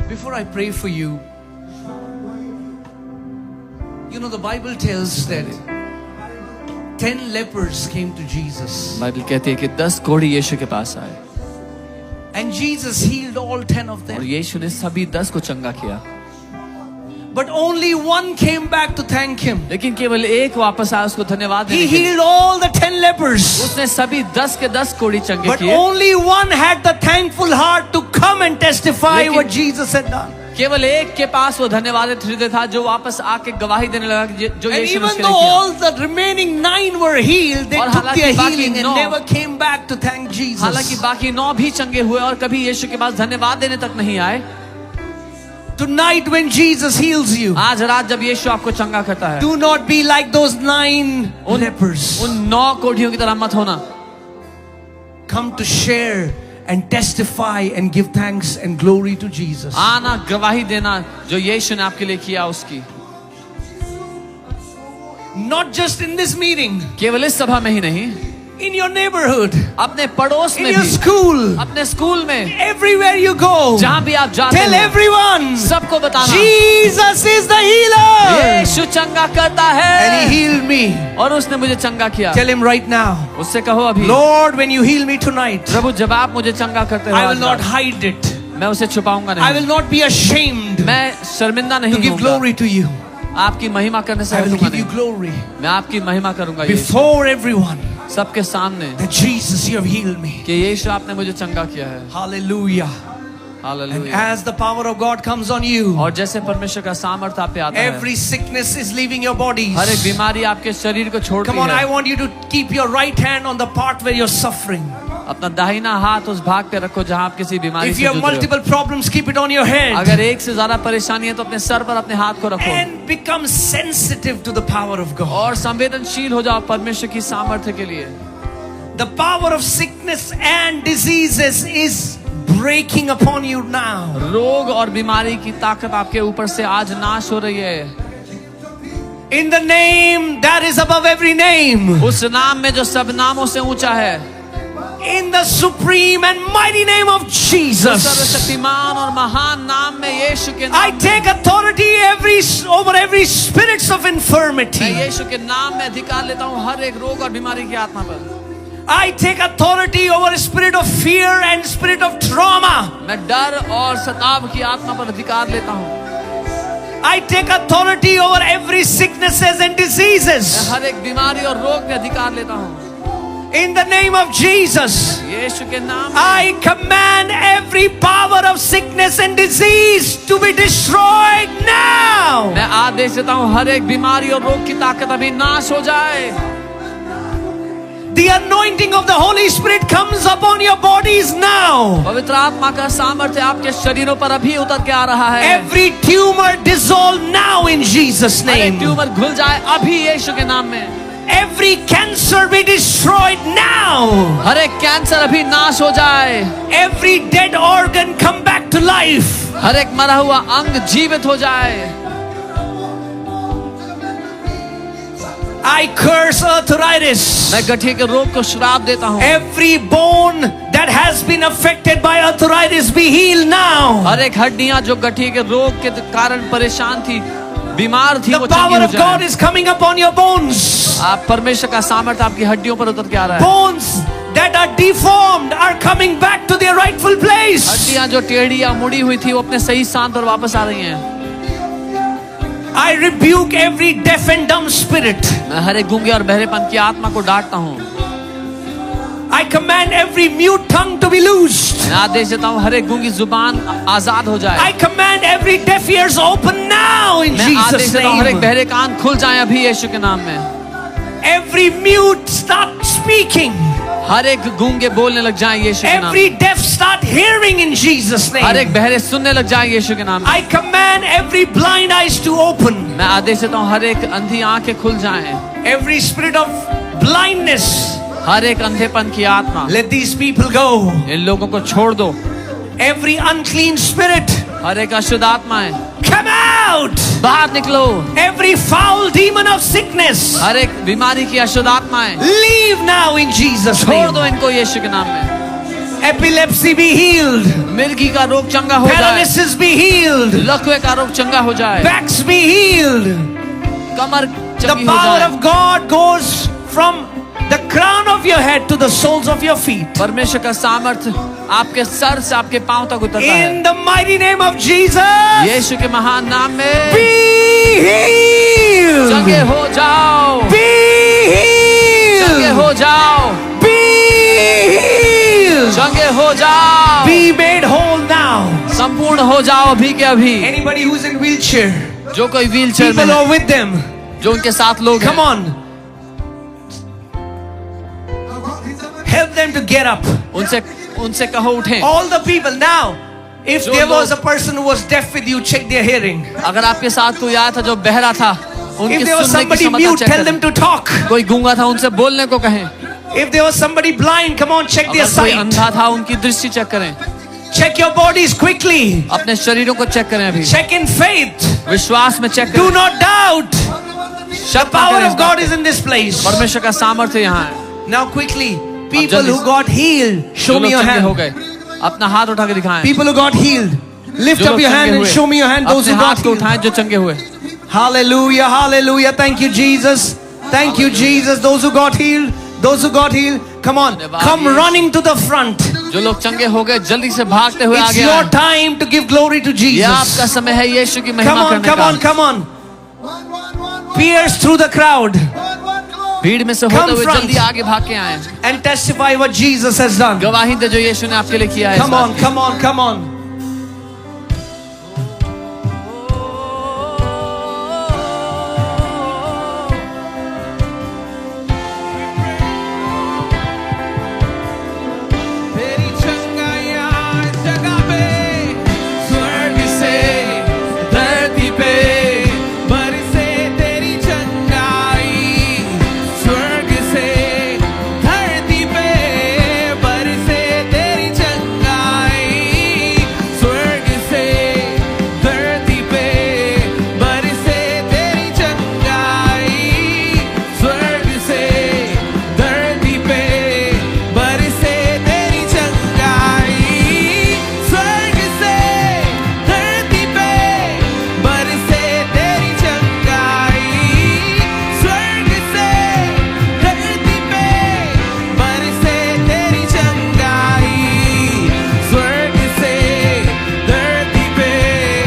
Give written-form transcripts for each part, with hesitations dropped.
Before I pray for you, you know the Bible tells that 10 lepers came to Jesus. Bible कहती है कि 10 कोढ़ी यीशु के पास आए And Jesus healed all 10 of और them. यीशु ने सभी 10 को चंगा किया, But only one came back to thank him. लेकिन केवल एक वापस आया उसको धन्यवाद He देने के लिए। healed all the 10 lepers. उसने सभी 10 के 10 कोढ़ी चंगे But किए, only one had the thankful heart to come and testify लेकिन- what Jesus had done. केवल एक के पास वो धन्यवाद हृदय था जो वापस आके गवाही देने लगा कि जो And यीशु ने even उसके though लिए किया। all the remaining 9 were healed, they और took हालांकि their बाकी healing and 9 never came back to thank Jesus. हालांकि बाकी 9 भी चंगे हुए और कभी यीशु के पास धन्यवाद देने तक नहीं आए। Tonight when Jesus heals you, आज रात जब यीशु आपको चंगा करता है, do not be like those 9 lepers. उन 9 कोढ़ियों की तरह मत होना। Come to share and testify and give thanks and glory to Jesus. आना गवाही देना जो यीशु ने आपके लिए किया उसकी। Not just in this meeting, केवल इस सभा में ही नहीं, in your neighborhood, अपने पड़ोस in में your भी, school, अपने स्कूल में, everywhere you go. जहाँ भी आप जाते Tell हैं, everyone, सबको बताना Jesus is the healer. यीशु चंगा करता And he है healed me. और उसने मुझे चंगा किया। Tell him right now, उससे कहो अभी, Lord, when you heal me tonight, प्रभु जब आप मुझे चंगा करते हो I will आज not रात, hide it. मैं उसे छुपाऊंगा I will नहीं, not be ashamed मैं शर्मिंदा to नहीं give होऊंगा, glory to you. आपकी महिमा करने से I will हटूंगा give you नहीं, glory मैं आपकी महिमा करूंगा यीशु, before everyone सबके सामने that Jesus, you have healed me. कि यीशु आपने मुझे चंगा किया है। Hallelujah. And hallelujah. as the power of God comes on you, और जैसे परमेश्वर का सामर्थ आप पे आता है, every sickness is leaving your bodies. हर एक बीमारी आपके शरीर को छोड़ती Come on, I है। want you to keep your right hand on the part where you're suffering. अपना दाहिना हाथ उस भाग पे रखो जहाँ आप किसी बीमारी If से you have जूझ रहे हो। multiple problems, keep it on your head. अगर एक से ज्यादा परेशानी है तो अपने सर पर अपने हाथ को रखो And become sensitive to the power of God. और संवेदनशील हो जाओ परमेश्वर की सामर्थ्य के लिए। The power of sickness and diseases is breaking upon you now. रोग और बीमारी की ताकत आपके ऊपर से आज नाश हो रही है। In the name that is above every name. उस नाम में जो सब नामों से ऊंचा है, In the supreme and mighty name of Jesus. सर्वशक्तिमान और महान नाम में यीशु के I नाम take authority over every spirits of मैं infirmity. यीशु के नाम में अधिकार लेता हूँ हर एक रोग और बीमारी की आत्मा पर। I take authority over a spirit of fear and spirit of trauma. मैं डर और सताव की आत्मा पर अधिकार लेता हूँ। I take authority over every sicknesses and मैं diseases. हर एक बीमारी और रोग पे अधिकार लेता हूँ In the name of Jesus. यीशु के नाम में। I command every power of sickness and disease to be destroyed now. मैं आदेश देता हूँ हर एक बीमारी और रोग की ताकत अभी नाश हो जाए। The anointing of the Holy Spirit comes upon your bodies now. पवित्र आत्मा का सामर्थ्य आपके शरीरों पर अभी उतर के आ रहा है। Every tumor dissolve now in Jesus' हर एक name. ट्यूमर घुल जाए अभी यीशु के नाम में। Every cancer be destroyed now. हर एक कैंसर अभी नाश हो जाए। Every dead organ come back to life. हर एक मरा हुआ अंग जीवित हो जाए। I curse arthritis. मैं गठिया के रोग को श्राप देता हूँ। Every bone that has been affected by arthritis be healed now. हर एक हड्डियां जो गठिया के रोग के कारण परेशान थी, बीमार थी, वो The चंगी power हो of God जाए। is coming upon your bones. आप परमेश्वर का सामर्थ्य आपकी हड्डियों पर उतर के आ रहा है। Bones that are deformed are coming back to their rightful place. हड्डियां जो टेढ़ी या मुड़ी हुई थी वो अपने सही स्थान पर वापस आ रही हैं। I rebuke every deaf and dumb spirit. मैं हर एक गूंगे और बहरेपन की आत्मा को डांटता हूँ। I command every mute tongue to be loosed. मैं आदेश देता हूँ हर एक गूंगी जुबान आजाद हो जाए। I command every deaf ears open now in मैं आदेश Jesus' देता हूँ हर एक name. बहरे कान खुल जाएं अभी यीशु के नाम में। Every mute start speaking. हर एक गूंगे बोलने लग जाएं यीशु के नाम Every में। deaf start hearing in Jesus' हर एक name. बहरे सुनने लग जाएं यीशु के नाम में। I command every blind eyes to open. मैं आदेश देता हूँ हर एक अंधी आंखें खुल जाएं। Every spirit of blindness, हर एक अंधेपन की आत्मा let these people go. इन लोगों को छोड़ दो। Every unclean spirit, हर एक अशुद्ध आत्माएं come out. बाहर निकलो। Every foul demon of sickness, हर एक बीमारी की अशुद्ध आत्माएं leave now in Jesus' छोड़ name. दो इनको यीशु के नाम में। Epilepsy be healed. मिर्गी का रोग चंगा हो जाए। Paralysis be healed. healed. लकवे का रोग चंगा हो जाए, Backs be healed. Qamar The चंगी हो power जाए। of God goes from the crown of your head to the soles of your feet. परमेश्वर का सामर्थ आपके सर से आपके पांव तक उतरता है। In the mighty name of Jesus, यीशु के महान नाम में be चंगे healed. हो जाओ, Be चंगे healed. हो जाओ, Be healed. चंगे हो जाओ, Be made whole now. संपूर्ण हो जाओ अभी के अभी। Anybody who's in wheelchair, जो कोई व्हील चेयर में people है, are with them. जो उनके साथ लोग Come हैं, on. Help them to get up. उनसे कहो उठें। All the people now. If जो there was a लोग- person who was deaf with you, check their hearing. अगर आपके साथ कोई आया था जो बहरा था, उनके If there was सुनने की somebody क्षमता mute, चेक tell them करें। to talk. कोई गूंगा था, उनसे बोलने को कहें। If there was somebody blind, come on, check their अगर कोई sight. अंधा था, उनकी दृष्टि चेक करें। Check your bodies quickly. अपने शरीरों को चेक करें अभी। Check in faith. विश्वास में चेक Do करें। not doubt. The शक ना power करें। of God is in this place. परमेश्वर का सामर्थ्य यहाँ है। Now quickly, people जल्दी who से। got healed, show जो me लोग your चंगे हो hand. गए, अपना हाथ उठा के दिखाएं। People who got healed, lift जो up लोग your चंगे hand and हुए, show me your hand. Those अपने who got हाथ को healed. उठाएं जो चंगे हुए। Hallelujah, hallelujah. Thank you, Jesus. Thank you, Jesus. Those who got healed, those who got healed, come on, come running to the front. जो लोग चंगे हो गए, जल्दी से भागते हुए It's आगे your आए। time to give glory to यह आपका Jesus. समय है यीशु की Come महिमा on, करने come का। on, come on. Pierce through the crowd भीड़ में से होते Come हुए front. जल्दी आगे भाग के आए। and testify what Jesus has done. गवाही दे जो यीशु ने आपके लिए किया है। Come on, come on, come on. तेरी चंगाइयाँ इस जगह पे, स्वर्ग से धरती पे बरसे तेरी चंगाई। स्वर्ग से धरती पे बरसे तेरी चंगाई। स्वर्ग से धरती पे बरसे तेरी चंगाई। स्वर्ग से धरती पे बरसे तेरी चंगाई। स्वर्ग से धरती पे बरसे तेरी चंगाई। स्वर्ग से धरती पे बरसे तेरी चंगाई। स्वर्ग से धरती पे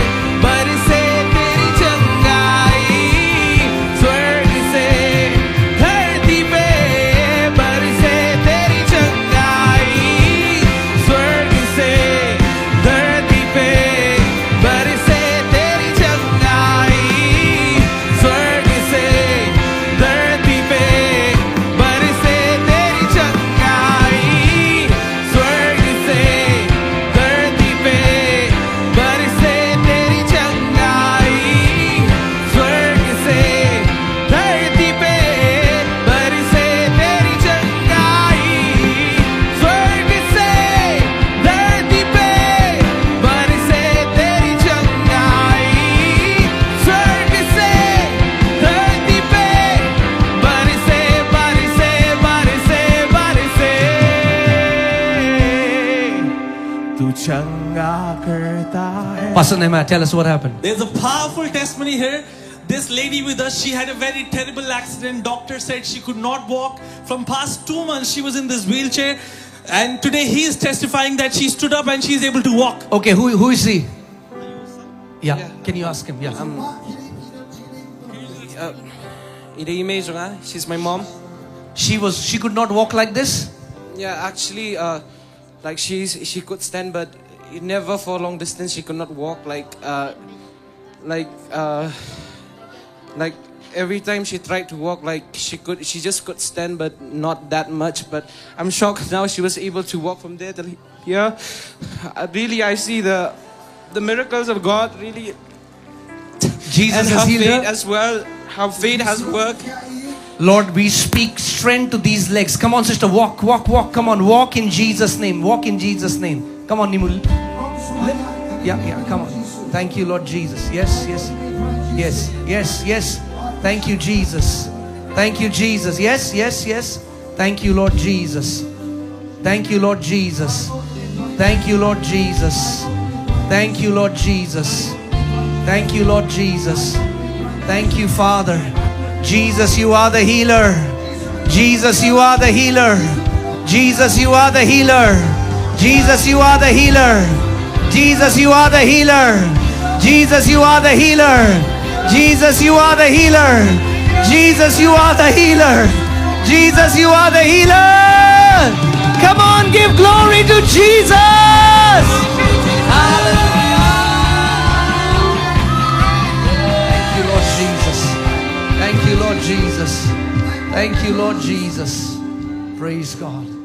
बरसे तेरी चंगाई। स्वर्ग से धरती पे बरसे तेरी चंगाई। स्वर्ग से धरती पे बरसे तेरी चंगाई। स्वर्ग से धरती पे बरसे तेरी चंगाई। स्वर्ग से धरती पे बरसे तेरी चंगाई। स्वर्ग से धरती पे बरसे तेरी चंगाई। स्वर्ग से धरती पे बरसे तेरी चंगाई। स्वर्ग से धरती पे बरसे बरसे बरसे बरसे तू चंगा करता है। Pastor Nehemiah, tell us what happened. There's a powerful testimony here. This lady with us, she had a very terrible accident. Doctor said she could not walk. From past 2 months, she was in this wheelchair. And today he is testifying that she stood up and she is able to walk. Okay, who is he? Yeah, can you ask him? Yeah. In the image, she's my mom. She could not walk like this. Yeah, actually, like she could stand, but it never for long distance. She could not walk. Like every time she tried to walk, like she just could stand, but not that much. But I'm shocked now she was able to walk from there to here. Really, I see the miracles of God. Really, Jesus and has her healed faith her. as well. Her faith has worked. Lord, we speak strength to these legs. Come on, sister, walk, walk, walk. Come on, walk in Jesus' name. Walk in Jesus' name. Come on, Nimul. Yeah, come on. Thank you, Lord Jesus. Yes. Thank you, Jesus. Thank you, Jesus. Yes. Thank you, Lord Jesus. Thank you, Lord Jesus. Thank you, Lord Jesus. Thank you, Lord Jesus. Thank you, Lord Jesus. Thank you, Father. Jesus, you are the healer. Jesus, you are the healer. Jesus, you are the healer. Jesus, you are the healer. Jesus, you are the healer. Jesus, you are the healer. Jesus, you are the healer. Jesus, you are the healer. Jesus, you are the healer. Come on, give glory to Jesus. Thank you, Lord Jesus. Thank you, Lord Jesus. Thank you, Lord Jesus. Praise God.